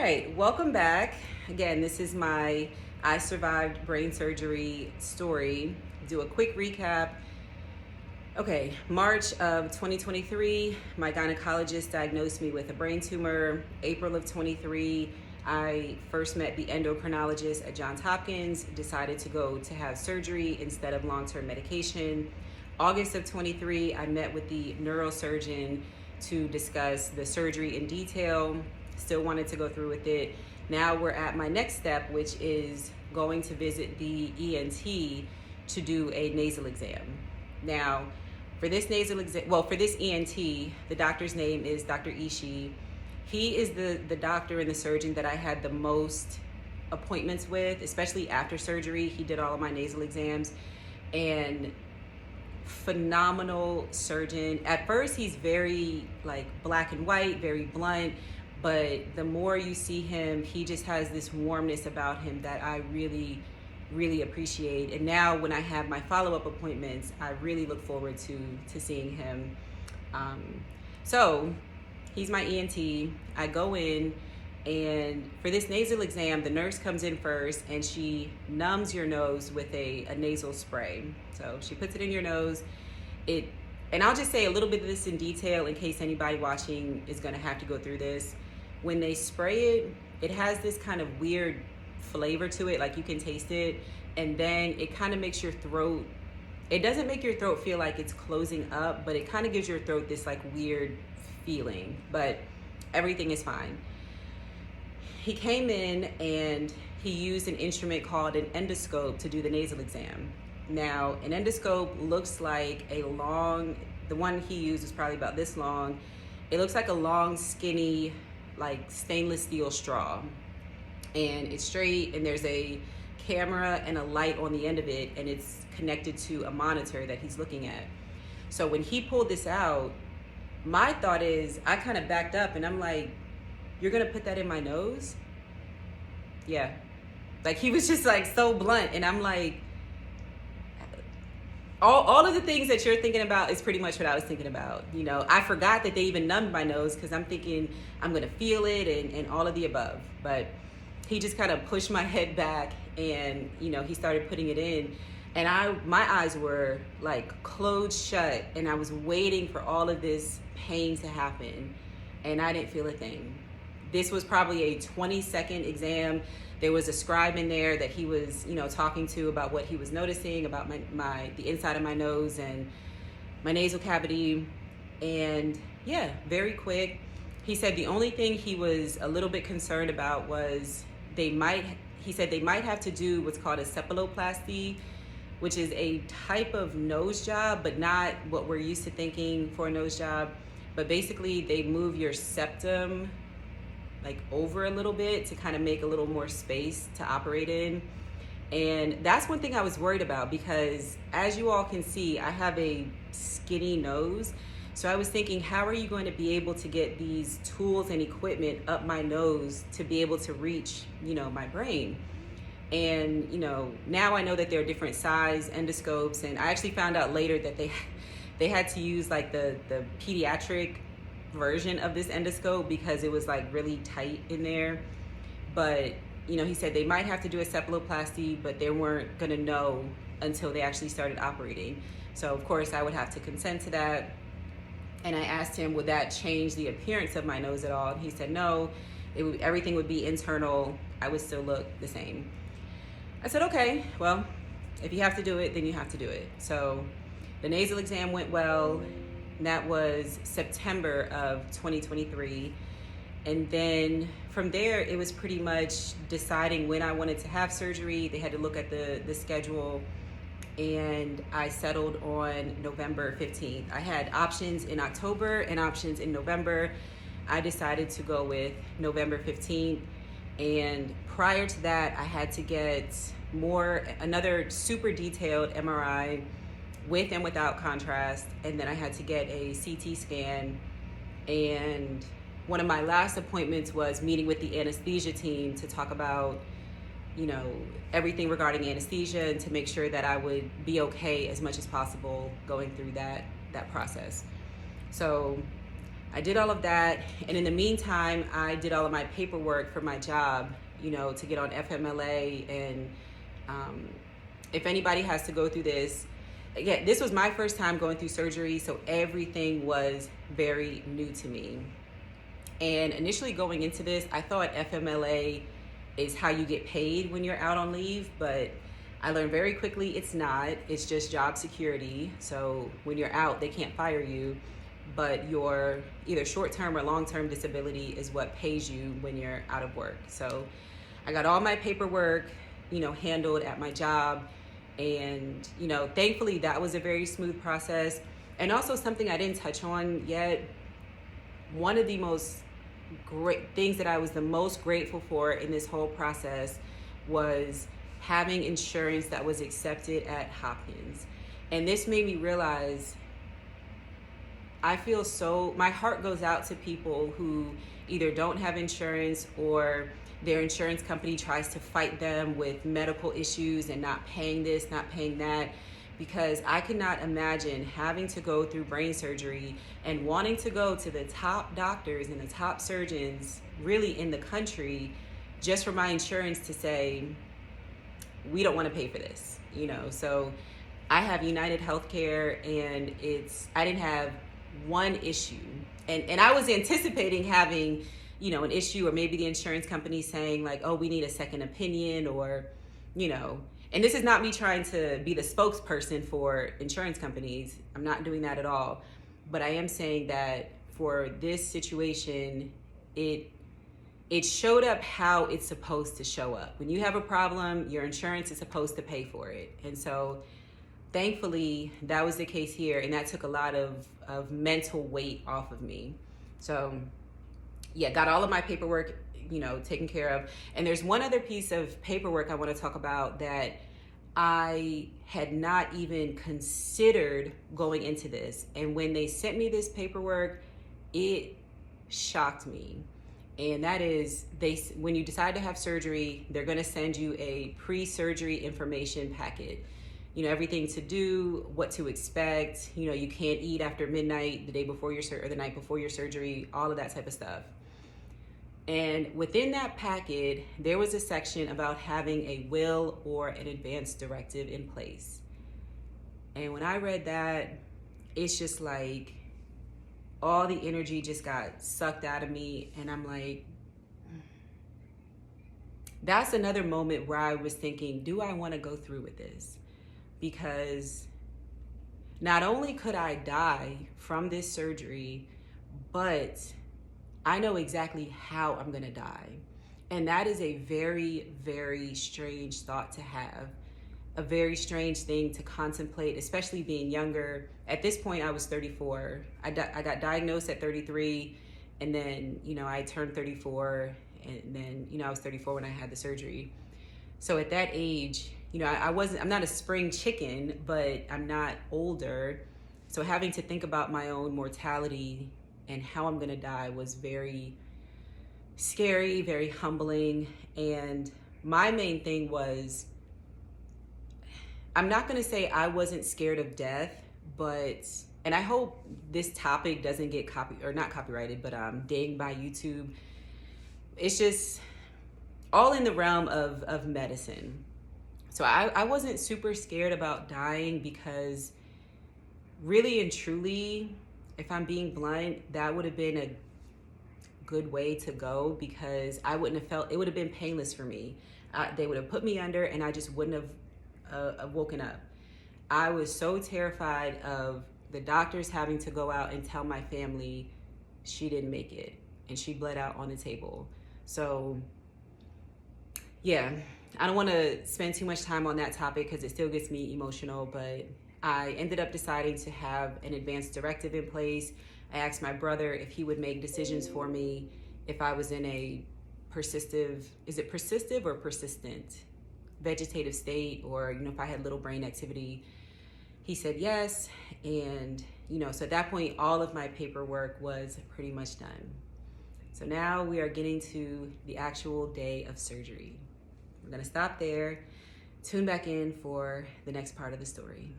right, welcome back. Again, this is my I survived brain surgery story. Do a quick recap. Okay, March of 2023, my gynecologist diagnosed me with a brain tumor. April of 23, I first met the endocrinologist at Johns Hopkins, decided to go to have surgery instead of long-term medication. August of 23, I met with the neurosurgeon to discuss the surgery in detail. Still wanted to go through with it. Now we're at my next step, which is going to visit the ENT to do a nasal exam. Now, for this ENT, the doctor's name is Dr. Ishii. He is the doctor and the surgeon that I had the most appointments with, especially after surgery. He did all of my nasal exams, and phenomenal surgeon. At first, he's very like black and white, very blunt, but the more you see him, he just has this warmness about him that I really appreciate. And now when I have my follow-up appointments, I really look forward to seeing him. So he's my ENT. I go in, and for this nasal exam, the nurse comes in first and she numbs your nose with a nasal spray. So she puts it in your nose. And I'll just say a little bit of this in detail in case anybody watching is gonna have to go through this. When they spray it, it has this kind of weird flavor to it, like you can taste it, and then it kind of makes your throat, it doesn't make your throat feel like it's closing up, but it kind of gives your throat this like weird feeling, but everything is fine. He came in and he used an instrument called an endoscope to do the nasal exam. Now, an endoscope looks like the one he used is probably about this long. It looks like a long, skinny, like stainless steel straw. And it's straight, and there's a camera and a light on the end of it, and it's connected to a monitor that he's looking at. So when he pulled this out, my thought is, I kind of backed up and I'm like, you're gonna put that in my nose? Yeah. Like, he was just like so blunt, and I'm like, all of the things that you're thinking about is pretty much what I was thinking about. You know, I forgot that they even numbed my nose because I'm thinking I'm gonna feel it and all of the above. But he just kind of pushed my head back, and he started putting it in, and my eyes were like closed shut, and I was waiting for all of this pain to happen, and I didn't feel a thing. This was probably a 20-second exam. There was a scribe in there that he was, talking to about what he was noticing about the inside of my nose and my nasal cavity. And yeah, very quick. He said the only thing he was a little bit concerned about was they might have to do what's called a cephaloplasty, which is a type of nose job, but not what we're used to thinking for a nose job. But basically they move your septum like over a little bit to kind of make a little more space to operate in. And that's one thing I was worried about, because as you all can see, I have a skinny nose. So I was thinking, how are you going to be able to get these tools and equipment up my nose to be able to reach, my brain? And, now I know that there are different size endoscopes, and I actually found out later that they had to use like the pediatric version of this endoscope because it was like really tight in there. But he said they might have to do a cephaloplasty, but they weren't gonna know until they actually started operating. So of course I would have to consent to that. And I asked him, would that change the appearance of my nose at all? And he said no, everything would be internal. I would still look the same. I said, okay, well, if you have to do it, then you have to do it. So the nasal exam went well. That was September of 2023. And then from there, it was pretty much deciding when I wanted to have surgery. They had to look at the schedule, and I settled on November 15th. I had options in October and options in November. I decided to go with November 15th. And prior to that, I had to get another super detailed MRI with and without contrast, and then I had to get a CT scan. And one of my last appointments was meeting with the anesthesia team to talk about, everything regarding anesthesia, and to make sure that I would be okay as much as possible going through that process. So I did all of that, and in the meantime, I did all of my paperwork for my job, to get on FMLA. And if anybody has to go through this, again, this was my first time going through surgery, so everything was very new to me. And initially going into this, I thought FMLA is how you get paid when you're out on leave, but I learned very quickly it's not. It's just job security. So when you're out, they can't fire you, but your either short-term or long-term disability is what pays you when you're out of work. So I got all my paperwork, handled at my job. And, thankfully that was a very smooth process. And also something I didn't touch on yet, one of the most great things that I was the most grateful for in this whole process was having insurance that was accepted at Hopkins. And this made me realize my heart goes out to people who either don't have insurance or their insurance company tries to fight them with medical issues and not paying this, not paying that, because I could not imagine having to go through brain surgery and wanting to go to the top doctors and the top surgeons really in the country just for my insurance to say, we don't want to pay for this, So I have United Healthcare, and I didn't have one issue. And I was anticipating having, an issue, or maybe the insurance company saying like, oh, we need a second opinion, or, and this is not me trying to be the spokesperson for insurance companies. I'm not doing that at all. But I am saying that for this situation, it showed up how it's supposed to show up. When you have a problem, your insurance is supposed to pay for it. And so thankfully that was the case here, and that took a lot of mental weight off of me. So yeah, got all of my paperwork, taken care of. And there's one other piece of paperwork I want to talk about that I had not even considered going into this. And when they sent me this paperwork, it shocked me. And that is, when you decide to have surgery, they're going to send you a pre-surgery information packet. Everything to do, what to expect. You can't eat after midnight the day before or the night before your surgery, all of that type of stuff. And within that packet, there was a section about having a will or an advance directive in place. And when I read that, it's just like all the energy just got sucked out of me. And I'm like, that's another moment where I was thinking, do I want to go through with this? Because not only could I die from this surgery, but I know exactly how I'm going to die. And that is a very, very strange thought to have, a very strange thing to contemplate, especially being younger. At this point, I was 34. I got diagnosed at 33, and then, I turned 34, and then, I was 34 when I had the surgery. So at that age, I'm not a spring chicken, but I'm not older. So having to think about my own mortality and how I'm gonna die was very scary, very humbling. And my main thing was, I'm not gonna say I wasn't scared of death, but, and I hope this topic doesn't get not copyrighted, but dinged by YouTube. It's just all in the realm of medicine. So I wasn't super scared about dying, because really and truly, if I'm being blunt, that would have been a good way to go, because I wouldn't have felt, it would have been painless for me. They would have put me under, and I just wouldn't have woken up. I was so terrified of the doctors having to go out and tell my family she didn't make it and she bled out on the table. So yeah, I don't want to spend too much time on that topic because it still gets me emotional, but I ended up deciding to have an advance directive in place. I asked my brother if he would make decisions for me if I was in a persistent vegetative state, or if I had little brain activity. He said yes, and so at that point all of my paperwork was pretty much done. So now we are getting to the actual day of surgery. We're gonna stop there, tune back in for the next part of the story.